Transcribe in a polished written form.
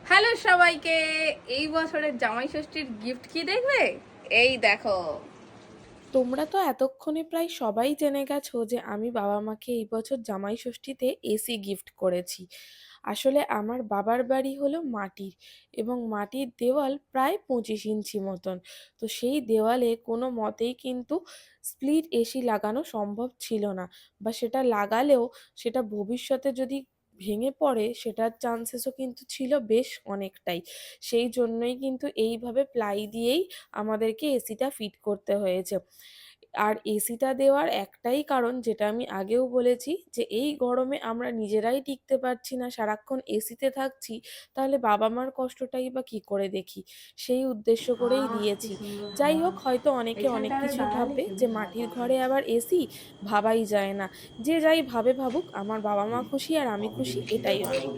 Hello সবাইকে। এই বছরের জামাই ষষ্ঠীর গিফট কি দেখবে? এই দেখো। তোমরা তো এতক্ষণে প্রায় সবাই জেনে গেছো যে আমি বাবা মাকে এই বছর জামাই ষষ্ঠীতে এসি গিফট করেছি। আসলে আমার বাবার বাড়ি হলো মাটির, এবং মাটির দেওয়াল প্রায় 25 ইঞ্চি মতন। তো সেই দেওয়ালে কোনো মতেই কিন্তু স্প্লিট এসি লাগানো সম্ভব ছিল না, বা সেটা লাগালেও সেটা ভবিষ্যতে যদি ভেঙে পড়ে সেটার চান্সেসও কিন্তু ছিল বেশ অনেকটাই। সেই জন্যই কিন্তু এইভাবে প্লাই দিয়েই আমাদেরকে এসিটা ফিট করতে হয়েছে। আর এসিটা দেওয়ার একটাই কারণ, যেটা আমি আগেও বলেছি, যে এই গরমে আমরা নিজেরাই টিকতে পারছি না, সারাক্ষণ এসিতে থাকছি, তাহলে বাবা মার কষ্টটাই বা কি করে দেখি। সেই উদ্দেশ্য করেই আহ কি দিয়েছি। সুন্দর যাই হোক, ঘাস। হয়তো অনেকে অনেক এখানটায় কিছুই দাঁড়ালে ভাববে যে খুবই মাটির হাওয়া ঘরে পাবে। আবার এসি, ভাবাই যায় না। যে যাই ভাবে ভাবুক, আমার বাবা মা খুশি আর আমি খুশি, এটাই অনেক।